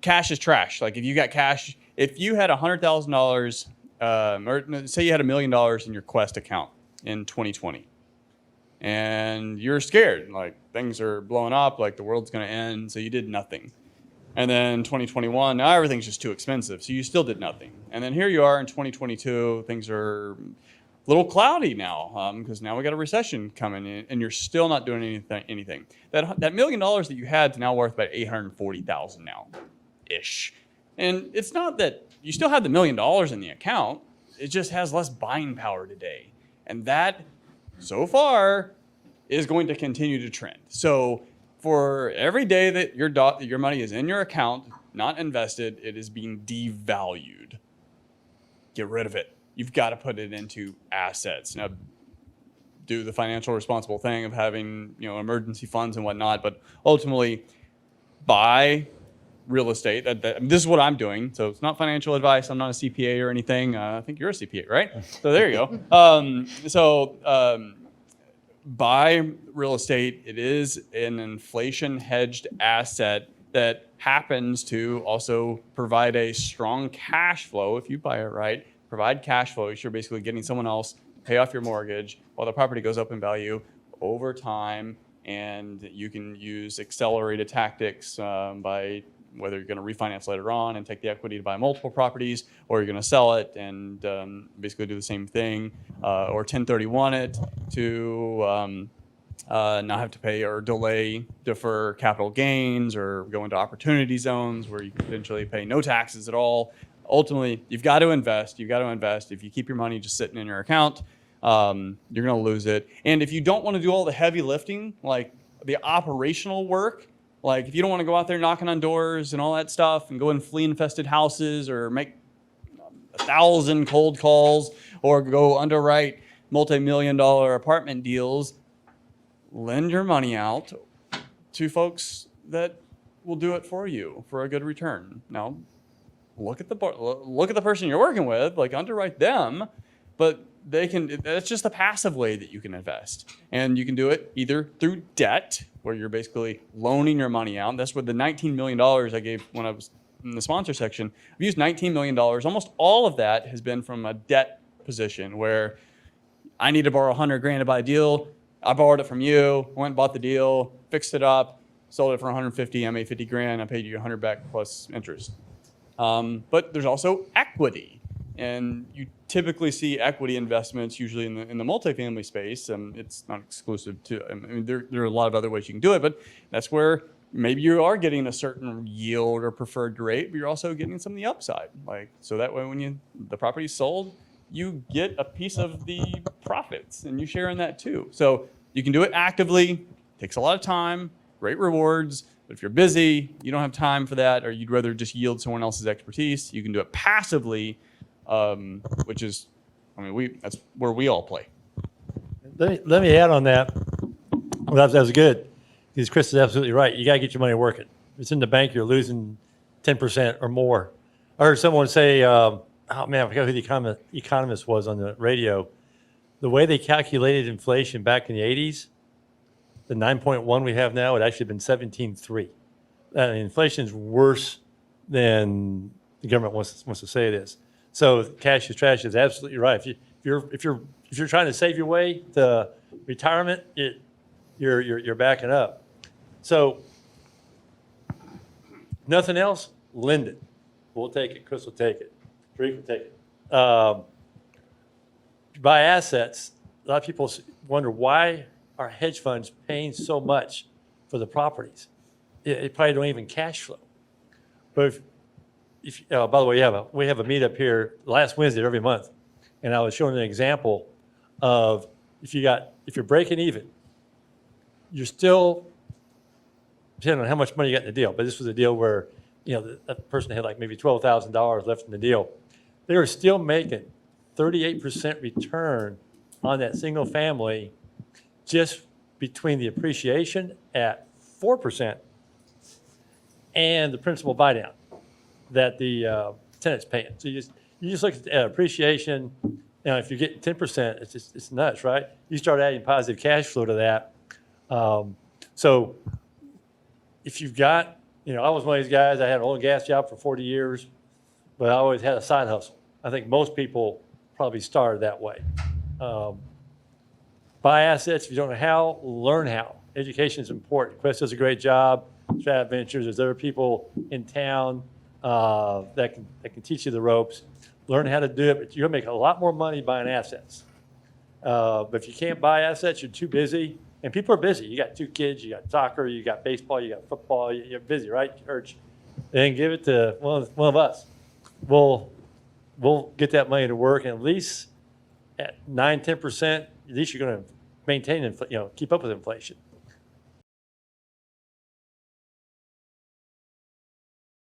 cash is trash. Like if you got cash, if you had $100,000, or say you had $1 million in your Quest account in 2020, and you're scared, like things are blowing up, like the world's going to end, so you did nothing. And then 2021, now everything's just too expensive, so you still did nothing. And then here you are in 2022, things are a little cloudy now because now we got a recession coming in, and you're still not doing anything. That $1 million that you had is now worth about $840,000 now, ish. And it's not that you still have the $1 million in the account; it just has less buying power today, and that, so far, is going to continue to trend. So for every day that your money is in your account, not invested, it is being devalued. Get rid of it. You've got to put it into assets. Now, do the financial responsible thing of having, emergency funds and whatnot, but ultimately buy real estate. This is what I'm doing. So it's not financial advice. I'm not a CPA or anything. I think you're a CPA, right? So there you go. Buy real estate. It is an inflation hedged asset that happens to also provide a strong cash flow. If you buy it right, provide cash flow. You're basically getting someone else to pay off your mortgage while the property goes up in value over time. And you can use accelerated tactics by whether you're going to refinance later on and take the equity to buy multiple properties, or you're going to sell it and basically do the same thing, or 1031 it to not have to pay or defer capital gains, or go into opportunity zones where you can potentially pay no taxes at all. Ultimately, you've got to invest. You've got to invest. If you keep your money just sitting in your account, you're going to lose it. And if you don't want to do all the heavy lifting, like the operational work, like if you don't want to go out there knocking on doors and all that stuff and go in flea-infested houses or make 1,000 cold calls or go underwrite multi-million-dollar apartment deals, lend your money out to folks that will do it for you for a good return. Now, look at the person you're working with, like underwrite them, but that's just a passive way that you can invest. And you can do it either through debt, where you're basically loaning your money out. And that's where the $19 million I gave when I was in the sponsor section, I've used $19 million. Almost all of that has been from a debt position where I need to borrow $100,000 to buy a deal. I borrowed it from you, went and bought the deal, fixed it up, sold it for $150,000. I made $50,000. I paid you $100 back plus interest. But there's also equity. And you typically see equity investments usually in the multifamily space. It's not exclusive to, there are a lot of other ways you can do it, but that's where maybe you are getting a certain yield or preferred rate, but you're also getting some of the upside. So that way when the property's sold, you get a piece of the profits and you share in that too. So you can do it actively, takes a lot of time, great rewards. But if you're busy, you don't have time for that, or you'd rather just yield someone else's expertise, you can do it passively. Which is, that's where we all play. Let me add on that. Well, that was good, because Chris is absolutely right. You got to get your money working. If it's in the bank, you're losing 10% or more. I heard someone say, I forgot who the economist was on the radio. The way they calculated inflation back in the 80s, the 9.1 we have now, it actually been 17.3. Inflation is worse than the government wants to say it is. So cash is trash is absolutely right. If you're trying to save your way to retirement, you're backing up. So nothing else, lend it. We'll take it. Chris will take it. Drake will take it. Buy assets. A lot of people wonder, why are hedge funds paying so much for the properties? It probably don't even cash flow. But by the way, we have a meetup here last Wednesday every month, and I was showing an example of if you're breaking even, you're still, depending on how much money you got in the deal, but this was a deal where that person had like maybe $12,000 left in the deal. They were still making 38% return on that single family, just between the appreciation at 4% and the principal buy down that the tenant's paying. So you just look at appreciation. If you get 10%, it's nuts, right? You start adding positive cash flow to that. So if you've got I was one of these guys, I had an oil and gas job for 40 years, but I always had a side hustle. I think most people probably started that way. Buy assets. If you don't know how, learn how. Education is important. Quest does a great job. Strat Ventures, there's other people in town that can teach you the ropes. Learn how to do it, but you're going to make a lot more money buying assets. But if you can't buy assets, you're too busy. And people are busy. You got 2 kids, you got soccer, you got baseball, you got football. You're busy, right? Church. Then give it to one of us. We'll get that money to work, and at least at 9-10%, at least you're going to maintain, keep up with inflation.